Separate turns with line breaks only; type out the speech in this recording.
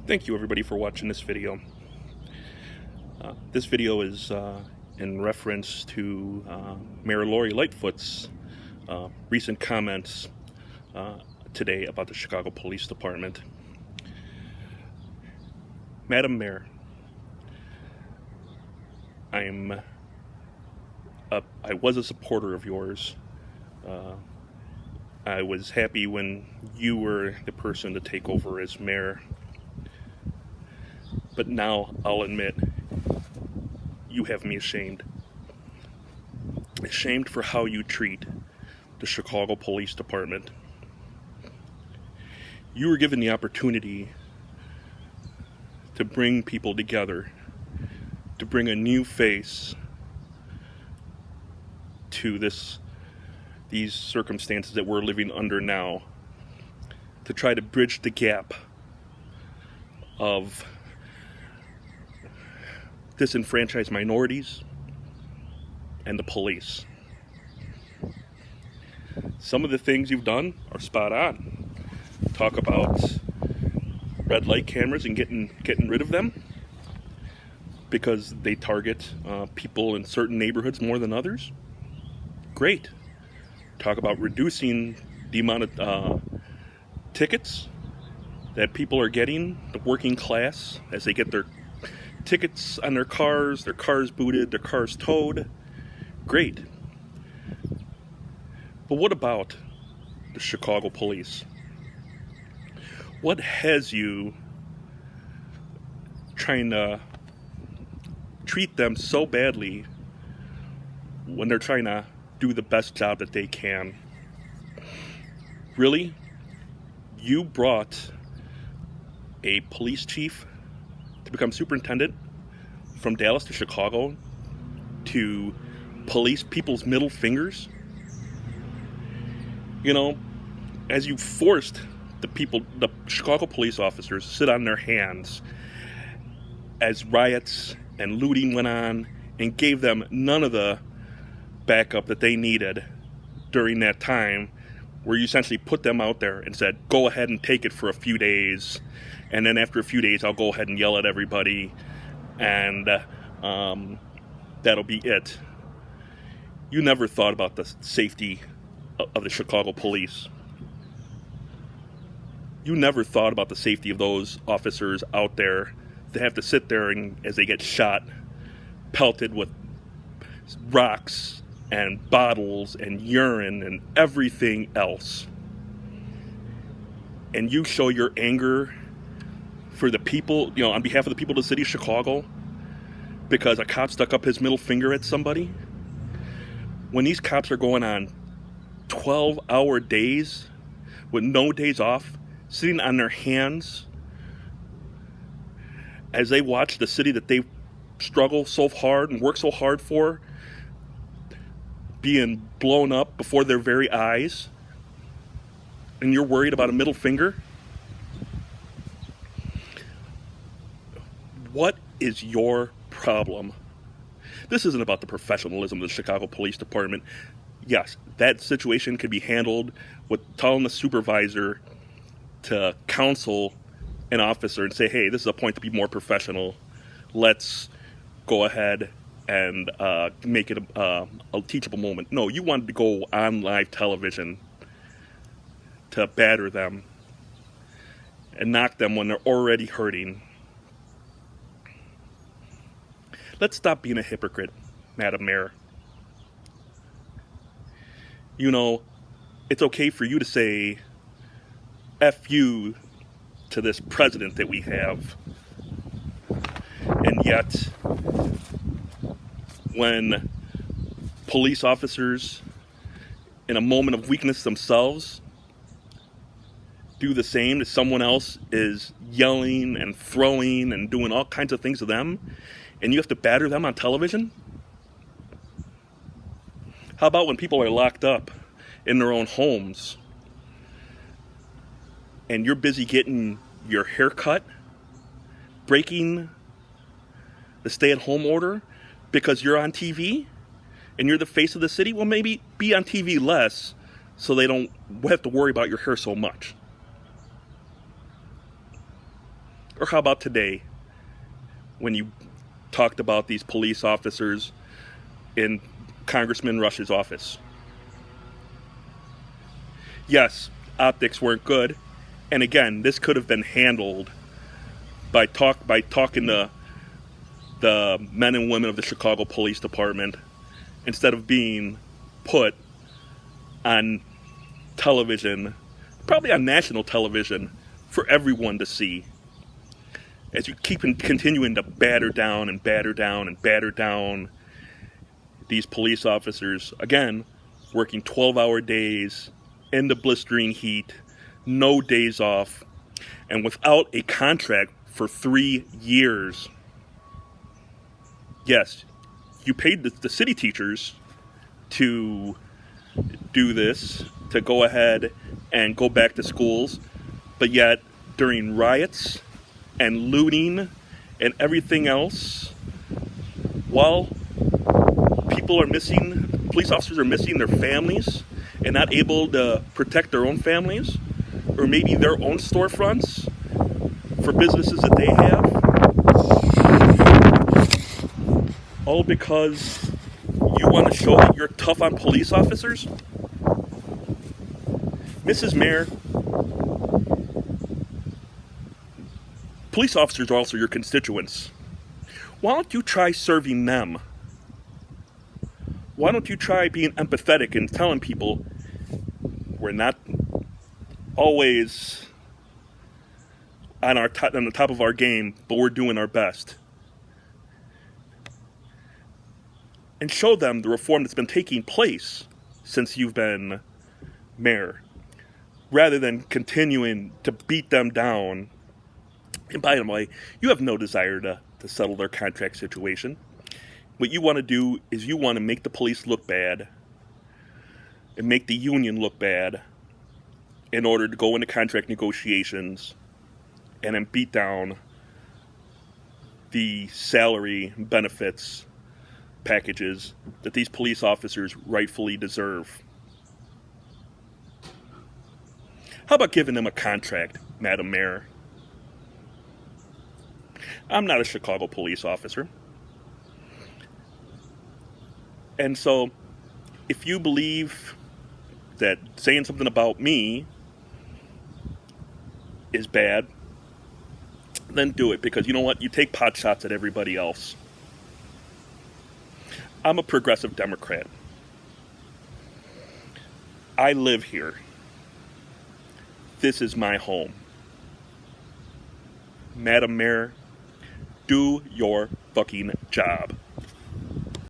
Thank you everybody for watching this video. This video is in reference to Mayor Lori Lightfoot's recent comments today about the Chicago Police Department. Madam Mayor, I was a supporter of yours. I was happy when you were the person to take over as mayor. But now, I'll admit, you have me ashamed. Ashamed for how you treat the Chicago Police Department. You were given the opportunity to bring people together, to bring a new face to these circumstances that we're living under now, to try to bridge the gap of disenfranchised minorities and the police. Some of the things you've done are spot on. Talk about red light cameras and getting rid of them because they target people in certain neighborhoods more than others. Great. Talk about reducing the amount of tickets that people are getting, the working class, as they get their tickets on their cars booted, their cars towed. Great. But what about the Chicago police? What has you trying to treat them so badly when they're trying to do the best job that they can? Really? You brought a police chief to become superintendent from Dallas to Chicago to police people's middle fingers? You know, as you forced the Chicago police officers to sit on their hands as riots and looting went on, and gave them none of the backup that they needed during that time, where you essentially put them out there and said, go ahead and take it for a few days, and then after a few days I'll go ahead and yell at everybody, and that'll be it. You never thought about the safety of the Chicago police. You never thought about the safety of those officers out there that have to sit there and, as they get shot, pelted with rocks and bottles and urine and everything else. And you show your anger for the people, on behalf of the people of the city of Chicago, because a cop stuck up his middle finger at somebody. When these cops are going on 12-hour days with no days off, sitting on their hands as they watch the city that they struggle so hard and work so hard for being blown up before their very eyes, and you're worried about a middle finger? What is your problem? This isn't about the professionalism of the Chicago Police Department. Yes, that situation could be handled with telling the supervisor to counsel an officer and say, hey, this is a point to be more professional. Let's go ahead and make it a teachable moment. No, you wanted to go on live television to batter them and knock them when they're already hurting. Let's stop being a hypocrite, Madam Mayor. It's okay for you to say F you to this president that we have. And yet, when police officers, in a moment of weakness themselves, do the same, as someone else is yelling and throwing and doing all kinds of things to them, and you have to batter them on television? How about when people are locked up in their own homes and you're busy getting your hair cut, breaking the stay-at-home order because you're on TV and you're the face of the city? Well, maybe be on TV less so they don't have to worry about your hair so much. Or how about today, when you talked about these police officers in Congressman Rush's office? Yes, optics weren't good, and again, this could have been handled by talking to the men and women of the Chicago Police Department instead of being put on television, probably on national television, for everyone to see. As you keep continuing to batter down and batter down and batter down these police officers, again, working 12-hour days in the blistering heat, no days off, and without a contract for 3 years. Yes, you paid the city teachers to do this, to go ahead and go back to schools, but yet during riots and looting and everything else, while police officers are missing their families and not able to protect their own families, or maybe their own storefronts for businesses that they have, all because you want to show that you're tough on police officers? Mrs. Mayor, police officers are also your constituents. Why don't you try serving them? Why don't you try being empathetic and telling people we're not always on the top of our game, but we're doing our best. And show them the reform that's been taking place since you've been mayor, rather than continuing to beat them down. And by the way, you have no desire to settle their contract situation. What you want to do is you want to make the police look bad and make the union look bad in order to go into contract negotiations and then beat down the salary benefits packages that these police officers rightfully deserve. How about giving them a contract, Madam Mayor? I'm not a Chicago police officer. And so, if you believe that saying something about me is bad, then do it, because you know what? You take pot shots at everybody else. I'm a progressive Democrat. I live here. This is my home. Madam Mayor, do your fucking job.